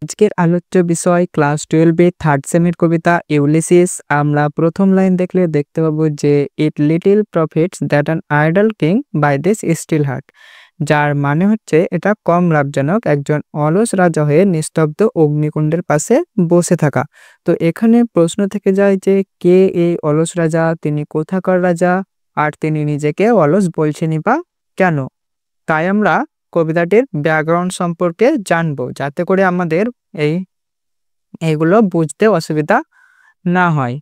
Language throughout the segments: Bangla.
আজকের আলোচ্য বিষয় ক্লাস 12 এর থার্ড সেমের কবিতা ইউলিসিস। আমরা প্রথম লাইন দেখলে দেখতে পাবো যে it little profits that an idle king by this still hearth, যার মানে হচ্ছে এটা কম লাভজনক একজন অলস রাজা হয়ে নিস্তব্ধ অগ্নিকুণ্ডের পাশে বসে থাকা। তো এখানে প্রশ্ন থেকে যায় যে কে এই অলস রাজা, তিনি কোথাকার রাজা, আর তিনি নিজেকে অলস বলছেনই বা কেন। তাই আমরা কবিতাটির ব্যাকগ্রাউন্ড সম্পর্কে জানবো, যাতে করে আমাদের এইগুলো বুঝতে অসুবিধা না হয়।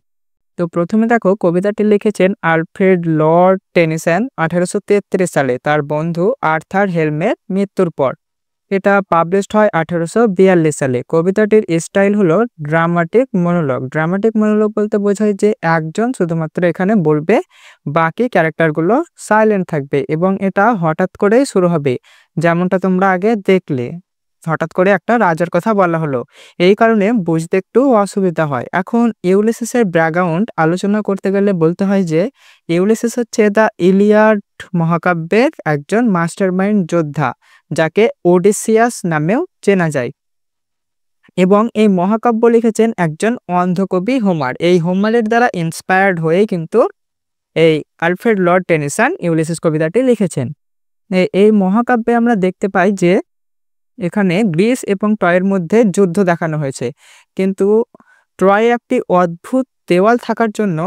তো প্রথমে দেখো, কবিতাটি লিখেছেন আলফ্রেড লর্ড টেনিসন 1833 সালে তার বন্ধু আর্থার হেলমের মৃত্যুর পর। এটা পাবলিশড হয় 1842 সালে। কবিতাটির স্টাইল হলো ড্রামাটিক মনোলগ। ড্রামাটিক মনোলগ বলতে বোঝায় যে একজন শুধুমাত্র এখানে বলবে, বাকি ক্যারেক্টারগুলো সাইলেন্ট থাকবে এবং এটা হঠাৎ করেই শুরু হবে, যেমনটা তোমরা আগে দেখলে। হঠাৎ করে একটা রাজার কথা বলা হলো, এই কারণে বুঝতে একটু অসুবিধা হয়। এখন ইউলিসিসের ব্যাকগ্রাউন্ড আলোচনা করতে গেলে বলতে হয় যে ইউলিসিস হচ্ছে দ্য ইলিয়াড মহাকাব্যের একজন মাস্টারমাইন্ড যোদ্ধা, যাকে ওডিসিয়াস নামেও চেনা যায়। এবং এই মহাকাব্য লিখেছেন একজন অন্ধকবি হোমার। এই হোমারের দ্বারা ইন্সপায়ার্ড হয়েই কিন্তু এই আলফ্রেড লর্ড টেনিসন ইউলিসিস কবিতাটি লিখেছেন। এই মহাকাব্যে আমরা দেখতে পাই যে এখানে গ্রিস এবং ট্রয়ের মধ্যে যুদ্ধ দেখানো হয়েছে, কিন্তু ট্রয়ে একটি অদ্ভুত দেওয়াল থাকার জন্য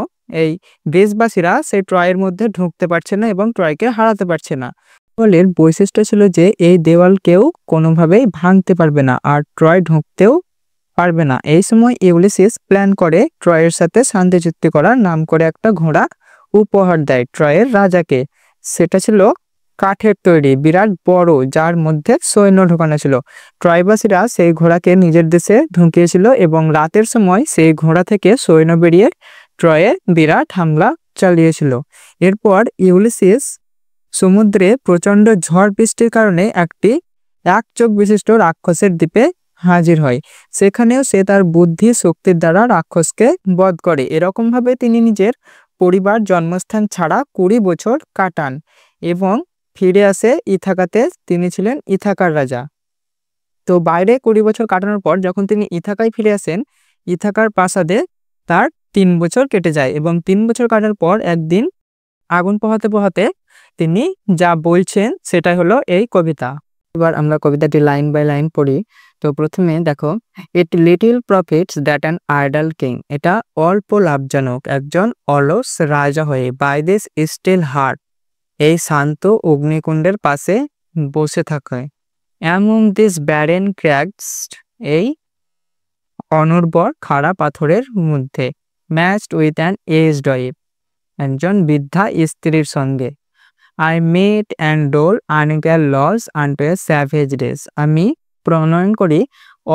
এই গ্রিসবাসীরা সেই ট্রয়ের মধ্যে ঢুকতে পারছে না এবং ট্রয়কে হারাতে পারছে না। দেওয়ালের বৈশিষ্ট্য ছিল যে এই দেওয়াল কেউ কোনোভাবেই ভাঙতে পারবে না আর ট্রয় ঢুকতেও পারবে না। এই সময় ইউলিসিস প্ল্যান করে ট্রয়ের সাথে শান্তি চুক্তি করার নাম করে একটা ঘোড়া উপহার দেয় ট্রয়ের রাজাকে। সেটা ছিল কাঠের তৈরি, বিরাট বড়, যার মধ্যে সৈন্য ঢোকানো ছিল। ট্রয়বাসীরা সেই ঘোড়াকে নিজের দেশে ঢুকিয়েছিল এবং রাতের সময় সেই ঘোড়া থেকে সৈন্য বেরিয়ে ট্রয়ে বিরাট হামলা চালিয়েছিল। এরপর ইউলিসিস সমুদ্রে প্রচণ্ড ঝড় বৃষ্টির কারণে একটি এক চোখ বিশিষ্ট রাক্ষসের দ্বীপে হাজির হয়। সেখানেও সে তার বুদ্ধি শক্তির দ্বারা রাক্ষসকে বধ করে। এরকমভাবে তিনি নিজের পরিবার, জন্মস্থান ছাড়া 20 বছর কাটান এবং ফিরে আসে ইথাকাতে। তিনি ছিলেন ইথাকার রাজা। তো বাইরে 20 বছর কাটানোর পর যখন তিনি ইথাকায় ফিরে আসেন, ইথাকার প্রাসাদে তার 3 বছর কেটে যায় এবং 3 বছর কাটার পর একদিন আগুন পোহাতে পোহাতে তিনি যা বলছেন সেটাই হলো এই কবিতা। এবার আমরা কবিতাটি লাইন বাই লাইন পড়ি। তো প্রথমে দেখো, ইট little profits that an idle king, এটা অল্প লাভজনক একজন অলস রাজা হয়ে বাই দিস স্টিল হার্ট, এই শান্ত অগ্নিকুণ্ডের পাশে বসে থাকে। অ্যামং দিস ব্যারেন ক্র্যাগস, এই অনুর্বর খাড়া পাথরের মধ্যে। Matched with an aged wife, একজন বৃদ্ধা স্ত্রীর সঙ্গে। I mete and dole unequal laws unto a savage days, আমি প্রণয়ন করি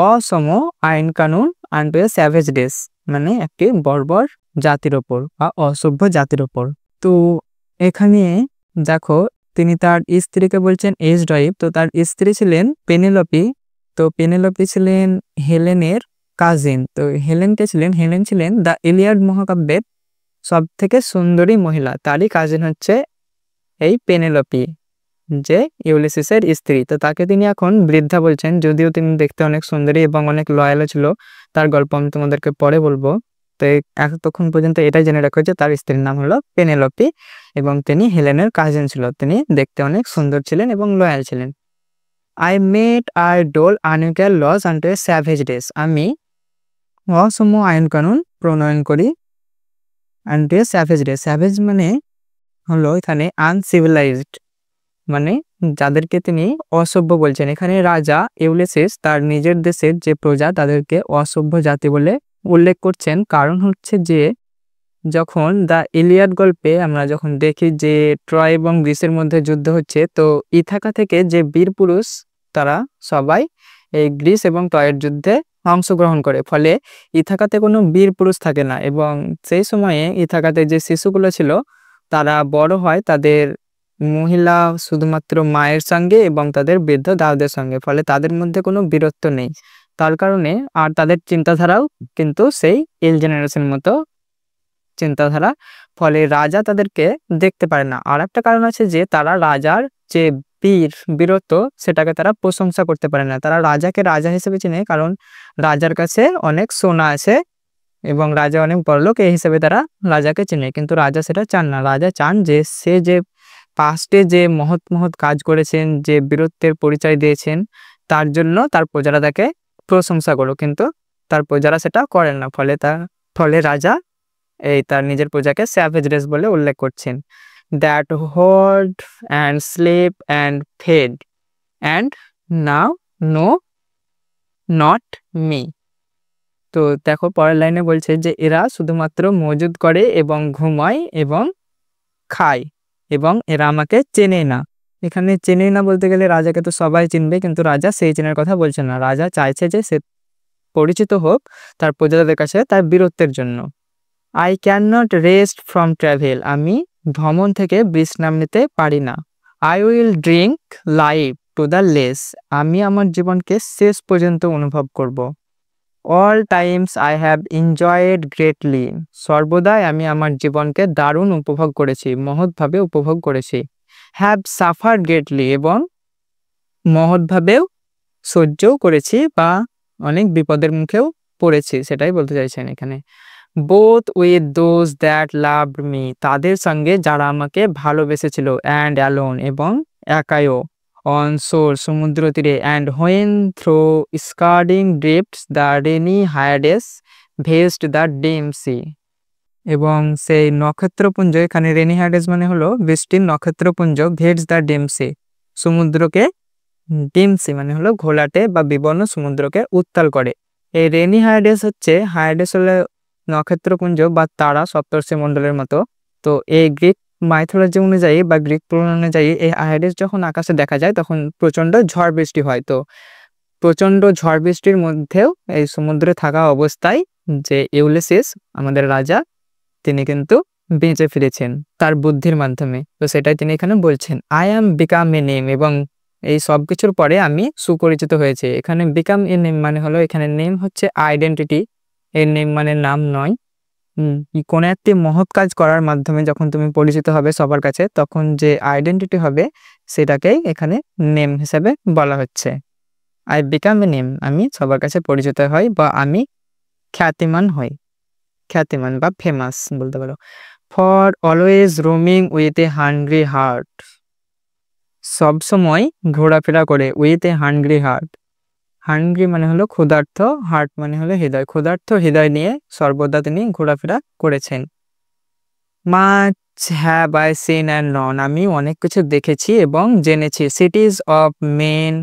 অসম আইন কানুন আনটু এ স্যাভেজ ডেস, মানে একটি বর্বর জাতির ওপর বা অসভ্য জাতির ওপর। তো এখানে দেখো, তিনি তার স্ত্রীকে বলছেন এজড ওয়াইফ। তো তার স্ত্রী ছিলেন পেনেলোপি। তো পেনেলোপি ছিলেন হেলেনের কাজিন। তো হেলেন ছিলেন দ্য ইলিয়াড মহাকাব্যের সব থেকে সুন্দরী মহিলা। তারই কাজিন হচ্ছে এই পেনেলোপি, যে ইউলিসিসের স্ত্রী। তো তাকে তিনি এখন বৃদ্ধা বলছেন, যদিও তিনি দেখতে অনেক সুন্দরী এবং অনেক লয়ালও ছিল। তার গল্প আমি তোমাদেরকে পরে বলবো। তো এতক্ষণ পর্যন্ত এটাই জেনে রাখো যে তার স্ত্রীর নাম হলো পেনেলোপি এবং তিনি হেলেনের কাজিন ছিল। তিনি দেখতে অনেক সুন্দর ছিলেন এবং লয়াল ছিলেন। I mete I dole unequal laws unto a savage days, আমি অসম আইন কানুন প্রণয়ন করি আনটু এ স্যাভেজ ডেস। স্যাভেজ মানে হলো এখানে আনসিভিলাইজড, মানে যাদেরকে তিনি অসভ্য বলছেন। এখানে রাজা ইউলিসিস তার নিজের দেশের যে প্রজা তাদেরকে অসভ্য জাতি বলে উল্লেখ করছেন। কারণ হচ্ছে যে যখন দ্য ইলিয়াড গল্পে আমরা যখন দেখি যে ট্রয় এবং গ্রিসের মধ্যে যুদ্ধ হচ্ছে, তো ইথাকা থেকে যে বীর পুরুষ তারা সবাই এই গ্রিস এবং ট্রয়ের যুদ্ধে অংশগ্রহণ করে। ফলে ইথাকাতে কোনো বীর পুরুষ থাকে না এবং সেই সময়ে ইথাকাতে যে শিশুগুলো ছিল তারা বড় হয় তাদের মহিলা শুধুমাত্র মায়ের সঙ্গে এবং তাদের বৃদ্ধ দাউদের সঙ্গে। ফলে তাদের মধ্যে কোনো বীরত্ব নেই। তার কারণে আর তাদের চিন্তাধারাও কিন্তু সেই এল জেনারেশন মতো চিন্তাধারা। ফলে রাজা তাদেরকে দেখতে পারে না। আর একটা কারণ আছে যে তারা রাজার যে বীরত্ব সেটাকে তারা প্রশংসা করতে পারে না। তারা রাজাকে রাজা হিসেবে চেনে, কারণ রাজার কাছে অনেক সোনা আছে এবং রাজা অনেক বড়লোক, এই হিসেবে তারা রাজাকে চেনে। কিন্তু রাজা সেটা চান না। রাজা চান যে সে যে পাস্টে যে মহৎ মহৎ কাজ করেছেন, যে বীরত্বের পরিচয় দিয়েছেন, তার জন্য তার প্রজারা তাকে প্রশংসা করো। কিন্তু তার প্রজারা সেটা করেন না। ফলে রাজা তার নিজের প্রজাকে স্যাভেজ রেস বলে উল্লেখ করছেন। That hold and sleep and feed and now know not me. তো দেখো পরের লাইনে বলছে যে এরা শুধুমাত্র মজুদ করে এবং ঘুমায় এবং খায় এবং এরা আমাকে চেনে না। এখানে চেনে না বলতে গেলে রাজাকে তো সবাই চিনবে, কিন্তু রাজা সেই চেনার কথা বলছে না। রাজা চাইছে যে সে পরিচিত হোক তার প্রজাদের কাছে তার বীরত্বের জন্য। I can not rest from travel, আমি ভ্রমণ থেকে বিশ্রাম নিতে পারি না। I will drink life to the less, আমি আমার জীবনকে শেষ পর্যন্ত অনুভব করব। All Times I have enjoyed greatly, সর্বদাই আমি আমার জীবনকে দারুণ উপভোগ করেছি, মহৎভাবে উপভোগ করেছি। হ্যাভ সাফার্ড গ্রেটলি, এবং মহৎভাবেও সহ্যও করেছি বা অনেক বিপদের মুখেও পড়েছি, সেটাই বলতে চাইছেন এখানে। Both with those that loved me, তাদের সঙ্গে যারা আমাকে ভালোবেসেছিল। অ্যান্ড অ্যালোন, এবং একাইও। অন শোর, সমুদ্র তীরে। And when through scudding drifts the rainy Hyades vext the dim sea, এবং সেই নক্ষত্রপুঞ্জ, এখানে রেনি হায়াডেস মানে হলো বৃষ্টির নক্ষত্রপুঞ্জ, ভেস্ট দ্য ডিম সি, সমুদ্রকে, ডিম সি মানে হলো ঘোলাটে বা বিবর্ণ সমুদ্রকে উত্তাল করে। এই রেনি হায়াডেস হলো নক্ষত্রপুঞ্জ বা তারা সপ্তর্ষি মণ্ডলের মতো। তো এই গ্রিক মাইথোলজি অনুযায়ী বা গ্রিক পুরাণ অনুযায়ী এই হায়াডেস যখন আকাশে দেখা যায় তখন প্রচণ্ড ঝড় বৃষ্টি হয়। তো প্রচণ্ড ঝড় বৃষ্টির মধ্যেও এই সমুদ্রে থাকা অবস্থায় যে ইউলিসিস আমাদের রাজা, তিনি কিন্তু বেঁচে ফিরেছেন তার বুদ্ধির মাধ্যমে। তো সেটাই তিনি এখানে বলছেন। I am become a name, এবং এই সব কিছুর পরে আমি সুপরিচিত হয়েছে। এখানে বিকাম এ নেম মানে হলো, এখানে নেম হচ্ছে আইডেন্টিটি, এর নেম মানে নাম নয়। কোনো একটি মহৎ কাজ করার মাধ্যমে যখন তুমি পরিচিত হবে সবার কাছে, তখন যে আইডেন্টিটি হবে সেটাকেই এখানে নেম হিসেবে বলা হচ্ছে। আই বিকাম এ নেম, আমি সবার কাছে পরিচিত হই বা আমি খ্যাতিমান হই, খ্যাতিমান বা ফেমাস বলতে পারো। For always roaming with a hungry heart, সবসময় ঘোরাফেরা করে। With a hungry heart, hungry মানে হলো ক্ষুধার্ত, হার্ট মানে হলো হৃদয়, ক্ষুধার্ত হৃদয় নিয়ে সর্বদা তিনি ঘোরাফেরা করেছেন। Much have I seen and non, আমি অনেক কিছু দেখেছি এবং জেনেছি। সিটিজ অফ মেন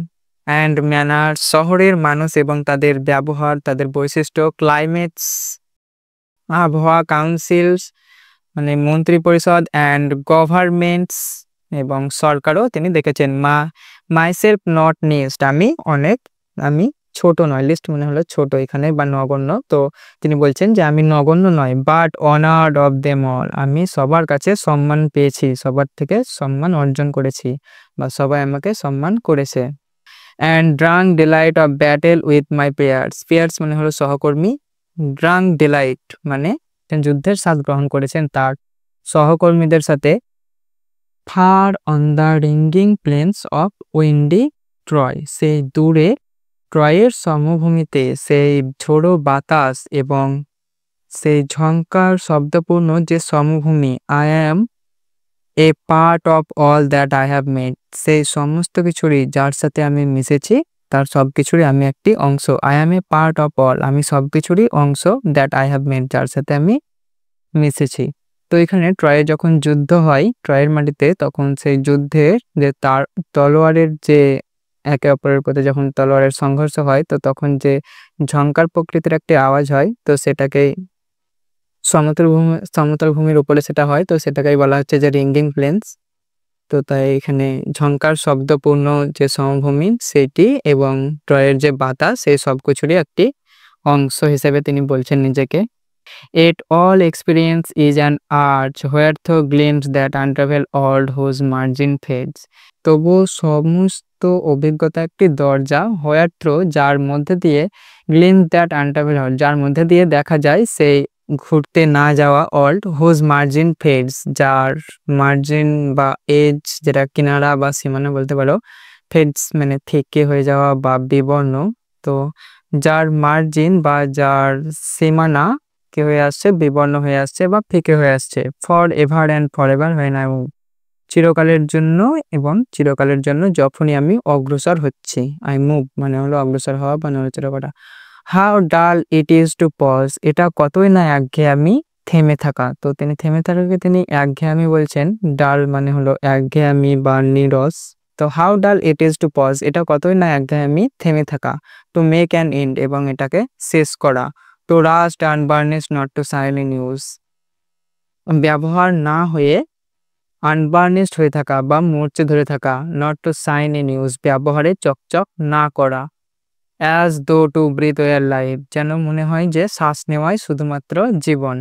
অ্যান্ড ম্যানার, শহরের মানুষ এবং তাদের ব্যবহার, তাদের বৈশিষ্ট্য। ক্লাইমেটস, আবহাওয়া। কাউন্সিলস মানে মন্ত্রী পরিষদ। অ্যান্ড গভর্নমেন্টস, এবং সরকারও তিনি দেখেছেন। মাইসেলফ নট নিস্ট, আমি ছোট নয়। লিস্ট মানে হলো ছোট এখানে বা নগণ্য। তো তিনি বলছেন যে আমি নগণ্য নয়। But honoured of them all, আমি সবার কাছে সম্মান পেয়েছি, সবার থেকে সম্মান অর্জন করেছি বা সবাই আমাকে সম্মান করেছে। And drunk delight of battle with my peers মানে হলো সহকর্মী। ড্রাঙ্ক ডিলাইট মানে যুদ্ধের স্বাদ গ্রহণ করেছেন তার সহকর্মীদের সাথে। Far on the ringing plains of windy Troy, সেই দূরে ট্রয়ের সমভূমিতে সেই ঝোড়ো বাতাস এবং সেই ঝঙ্কার শব্দপূর্ণ যে সমভূমি। I am A part of all that I have made, সেই সমস্ত কিছুরই যার সাথে আমি মিশেছি তার সব কিছুরই আমি একটি অংশ। I am A part of all, আমি সব কিছুরই অংশ। দ্যাট আই হ্যাভ মেড, যার সাথে আমি মিশেছি। তো এখানে ট্রয়ে যখন যুদ্ধ হয় ট্রয়ের মাটিতে, তখন সেই যুদ্ধের যে তার তলোয়ারের যে একে অপরের প্রতি যখন তলোয়ারের সংঘর্ষ হয়, তো তখন যে ঝঙ্কার প্রকৃতির একটি আওয়াজ হয়, তো সেটাকেই সমতল ভূমির উপরে সেটা হয়, তো সেটাকেই বলা হচ্ছে যে রিঙ্গিং প্লেন্স। তো তাই এখানে ঝঙ্কার শব্দপূর্ণ যে সমভূমি সেটি এবং ট্রয়ের যে বাতাস, সেই সব কিছুরই একটি অংশ হিসেবে তিনি বলছেন নিজেকে। Yet all experience is an arch where thou gleams that unravel all whose margin fades. তবুও সমস্ত অভিজ্ঞতা একটি দরজা, হোয়ার থ্রো যার মধ্যে দিয়ে, গ্লিমস দ্যাট আনট্রাভেল, যার মধ্যে দিয়ে দেখা যায় সেই ঘুরতে না যাওয়া অল্ট হুজ মার্জিন ফেডস, যার মার্জিন বা এজ যেটা কিনারা বা সীমানা বলতে পারো, ফেডস মানে থেকে হয়ে যাওয়া বা বিবর্ণ। তো যার মার্জিন বা যার সীমানা কি হয়ে আসছে, বিবর্ণ হয়ে আসছে বা ফিকে হয়ে আসছে। For ever and for ever হয় না, চিরকালের জন্য এবং চিরকালের জন্য যখনই আমি অগ্রসর হচ্ছি। আই মুভ মানে হলো অগ্রসর হওয়া বা নড়াচড়া করা। হাউ ডাল ইট ইজ টু পজ, এটা কতই না একঘেয়েমি থেমে থাকা। তো তিনি থেমে থাকাকে তিনি একঘেয়েমি বলছেন। ডাল মানে হলো একঘেয়েমি বা নিরস। তো হাউ ডাল ইট ইজ টু পজ, এটা কতই না একঘেয়েমি থেমে থাকা। টু মেক অ্যান এন্ড, এবং এটাকে শেষ করা। To rust unburnished not to shine in use, ব্যবহার না হয়ে আনবার্নিশড হয়ে থাকা বা মরচে ধরে থাকা। Not to shine in use, ব্যবহারে চকচক না করা। As though two breathe war life, যেন মনে হয় যে শ্বাস নেওয়াই শুধুমাত্র জীবন।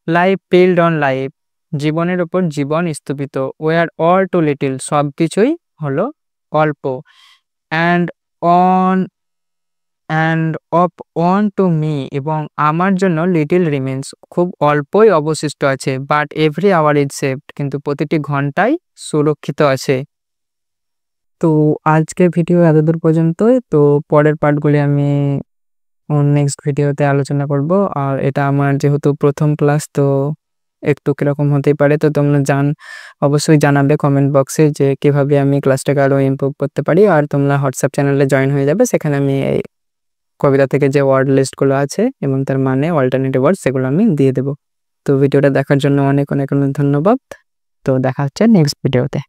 লাইফ পিল্ড অন লাইফ, জীবনের ওপর জীবন স্থপিত। ওয়ার অল টু লিটিল, সব কিছুই হলো অল্প। And on and of on to me, এবং আমার জন্য লিটিল রিমেন্স, খুব অল্পই অবশিষ্ট আছে। But every hour is saved, কিন্তু প্রতিটি ঘন্টায় সুরক্ষিত আছে। তো আজকের ভিডিও এতদূর পর্যন্তই। তো পরের পার্টগুলি আমি নেক্সট ভিডিওতে আলোচনা করব। আর এটা আমার যেহেতু প্রথম ক্লাস, তো একটু কিরকম হতেই পারে। তো তোমরা অবশ্যই জানাবে কমেন্ট বক্সে যে কিভাবে আমি ক্লাসটাকে আরও ইমপ্রুভ করতে পারি। আর তোমরা হোয়াটসঅ্যাপ চ্যানেলে জয়েন হয়ে যাবে, সেখানে আমি এই কবিতা থেকে যে ওয়ার্ড লিস্টগুলো আছে এবং তার মানে অল্টারনেটিভ ওয়ার্ড সেগুলো আমি দিয়ে দেবো। তো ভিডিওটা দেখার জন্য অনেক অনেক ধন্যবাদ। তো দেখা হচ্ছে নেক্সট ভিডিওতে।